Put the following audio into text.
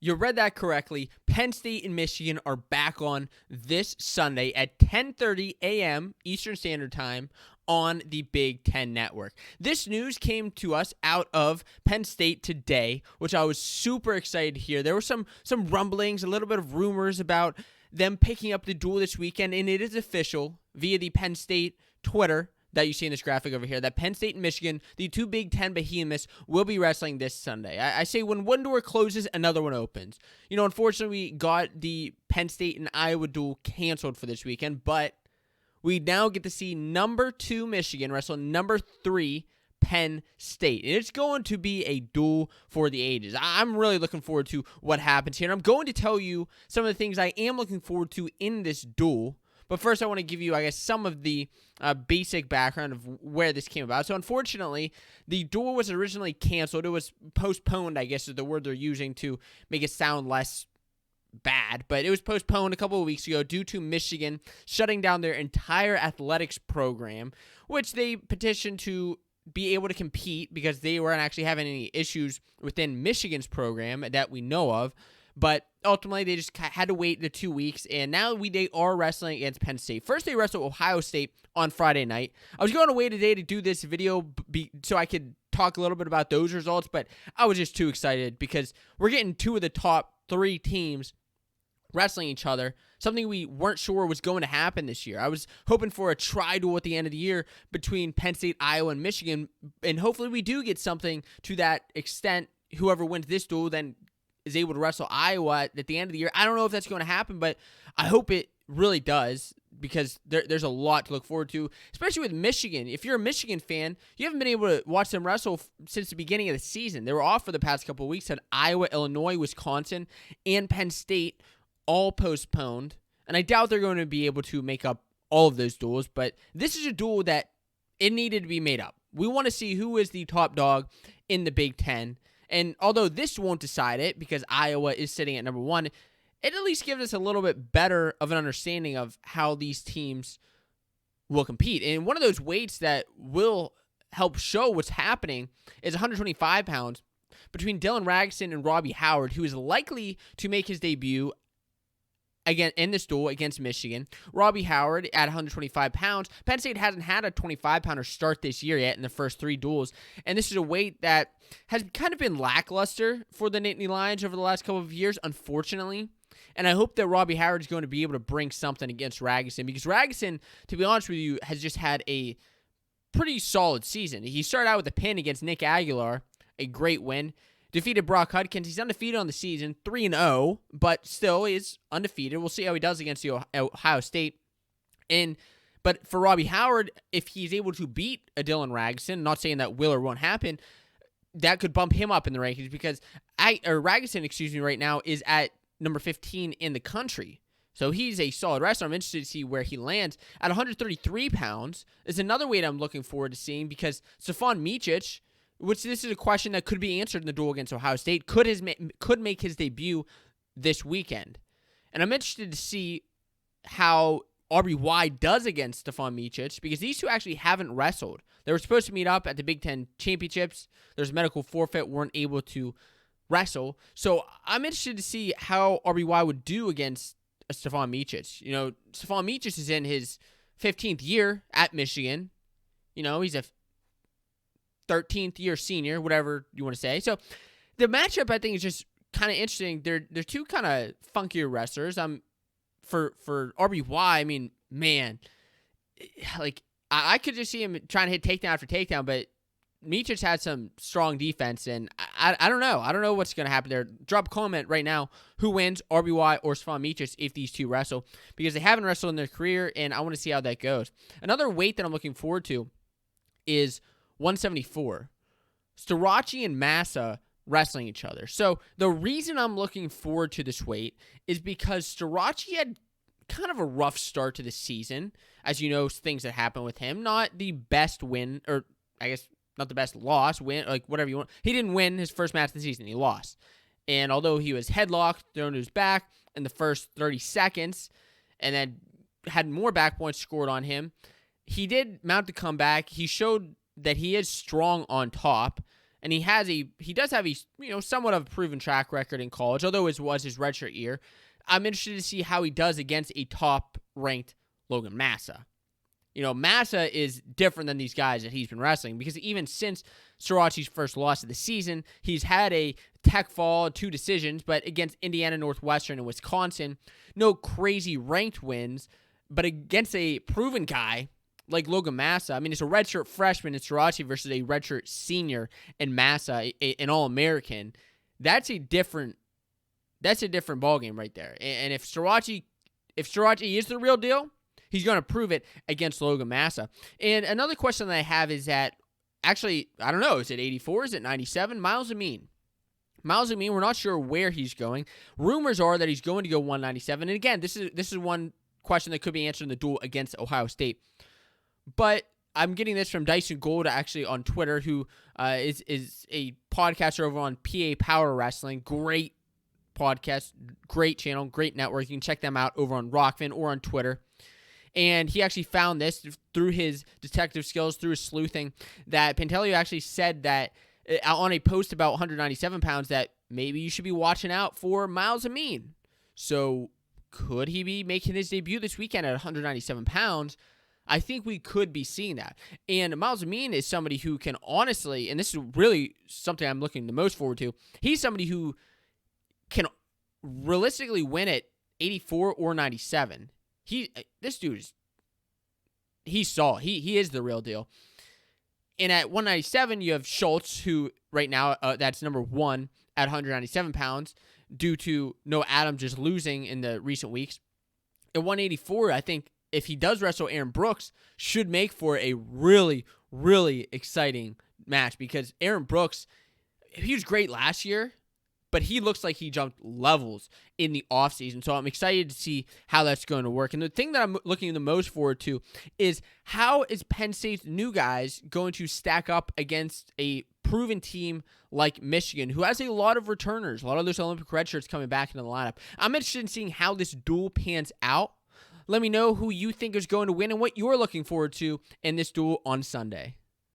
You read that correctly. Penn State and Michigan are back on this Sunday at 10:30 a.m. Eastern Standard Time on the Big Ten Network. This news came to us out of Penn State today, which I was super excited to hear. There were some rumblings, a little bit of rumors about them picking up the Duel this weekend, and it is official via the Penn State Twitter that you see in this graphic over here, that Penn State and Michigan, the two Big Ten behemoths, will be wrestling this Sunday. I say when one door closes, another one opens. Unfortunately, we got the Penn State and Iowa duel canceled for this weekend, but we now get to see number 2 Michigan wrestle number 3 Penn State. And it's going to be a duel for the ages. I'm really looking forward to what happens here. And I'm going to tell you some of the things I am looking forward to in this duel. But first, I want to give you, some of the basic background of where this came about. So, unfortunately, the duel was originally canceled. It was postponed, is the word they're using to make it sound less bad. But it was postponed a couple of weeks ago due to Michigan shutting down their entire athletics program, which they petitioned to be able to compete because they weren't actually having any issues within Michigan's program that we know of. But ultimately, they just had to wait the 2 weeks, and now they are wrestling against Penn State. First, they wrestled Ohio State on Friday night. I was going away today to do this video so I could talk a little bit about those results, but I was just too excited because we're getting 2 of the top 3 teams wrestling each other, something we weren't sure was going to happen this year. I was hoping for a tri-duel at the end of the year between Penn State, Iowa, and Michigan, and hopefully we do get something to that extent. Whoever wins this duel then is able to wrestle Iowa at the end of the year. I don't know if that's going to happen, but I hope it really does because there's a lot to look forward to, especially with Michigan. If you're a Michigan fan, you haven't been able to watch them wrestle since the beginning of the season. They were off for the past couple of weeks. Had Iowa, Illinois, Wisconsin, and Penn State all postponed, and I doubt they're going to be able to make up all of those duels, but this is a duel that it needed to be made up. We want to see who is the top dog in the Big Ten. And although this won't decide it because Iowa is sitting at number 1, it at least gives us a little bit better of an understanding of how these teams will compete. And one of those weights that will help show what's happening is 125 pounds between Dylan Ragsdale and Robby Howard, who is likely to make his debut again in this duel against Michigan. Robby Howard at 125 pounds. Penn State hasn't had a 25-pounder start this year yet in the first 3 duels, and this is a weight that has kind of been lackluster for the Nittany Lions over the last couple of years, unfortunately. And I hope that Robby Howard is going to be able to bring something against Ragsdale, because Ragsdale, to be honest with you, has just had a pretty solid season. He started out with a pin against Nick Aguilar, a great win. Defeated Brock Hudkins. He's undefeated on the season, 3-0, but still is undefeated. We'll see how he does against the Ohio State. But for Robby Howard, if he's able to beat a Dylan Ragsdale, not saying that will or won't happen, that could bump him up in the rankings because Ragsdale, right now is at number 15 in the country. So he's a solid wrestler. I'm interested to see where he lands. At 133 pounds is another weight I'm looking forward to seeing because Stephan Micic, which this is a question that could be answered in the duel against Ohio State, could make his debut this weekend. And I'm interested to see how RBY does against Stephan Micic because these two actually haven't wrestled. They were supposed to meet up at the Big Ten Championships. There's a medical forfeit, weren't able to wrestle. So I'm interested to see how RBY would do against Stephan Micic. Stephan Micic is in his 15th year at Michigan. He's a 13th year senior, whatever you want to say. So the matchup, I think, is just kind of interesting. They're two kind of funkier wrestlers. For RBY, man, I could just see him trying to hit takedown after takedown, but Micic had some strong defense, and I don't know. I don't know what's going to happen there. Drop a comment right now who wins, RBY or Stephan Micic, if these two wrestle, because they haven't wrestled in their career, and I want to see how that goes. Another weight that I'm looking forward to is 174. Sriracha and Massa wrestling each other. So the reason I'm looking forward to this weight is because Sriracha had kind of a rough start to the season. As you know, things that happened with him. Not the best win, or I guess not the best loss, win, whatever you want. He didn't win his first match of the season. He lost. And although he was headlocked, thrown to his back in the first 30 seconds, and then had more back points scored on him, he did mount the comeback. He showed that he is strong on top, and he does have a somewhat of a proven track record in college, although it was his redshirt year. I'm interested to see how he does against a top-ranked Logan Massa. Massa is different than these guys that he's been wrestling, because even since Sriracha's first loss of the season, he's had a tech fall, 2 decisions, but against Indiana, Northwestern, and Wisconsin, no crazy ranked wins, but against a proven guy like Logan Massa, I mean, it's a redshirt freshman in Sriracha versus a redshirt senior in Massa, an All-American. That's a different ballgame right there. And if Sriracha is the real deal, he's going to prove it against Logan Massa. And another question that I have is that, actually, I don't know, is it 84? Is it 97? Miles Amin, we're not sure where he's going. Rumors are that he's going to go 197. And again, this is one question that could be answered in the duel against Ohio State. But I'm getting this from Dyson Gold, actually, on Twitter, who is a podcaster over on PA Power Wrestling. Great podcast, great channel, great network. You can check them out over on Rockfin or on Twitter. And he actually found this through his detective skills, through his sleuthing, that Pantaleo actually said that on a post about 197 pounds that maybe you should be watching out for Miles Amin. So could he be making his debut this weekend at 197 pounds? I think we could be seeing that. And Miles Amin is somebody who can honestly, and this is really something I'm looking the most forward to, he's somebody who can realistically win at 84 or 97. This dude is, he's solid. He is the real deal. And at 197, you have Schultz, who right now, that's number 1 at 197 pounds, due to Noah Adams just losing in the recent weeks. At 184, I think if he does wrestle Aaron Brooks, should make for a really, really exciting match, because Aaron Brooks, he was great last year, but he looks like he jumped levels in the offseason. So I'm excited to see how that's going to work. And the thing that I'm looking the most forward to is, how is Penn State's new guys going to stack up against a proven team like Michigan, who has a lot of returners, a lot of those Olympic redshirts coming back into the lineup. I'm interested in seeing how this duel pans out. Let me know who you think is going to win and what you're looking forward to in this duel on Sunday.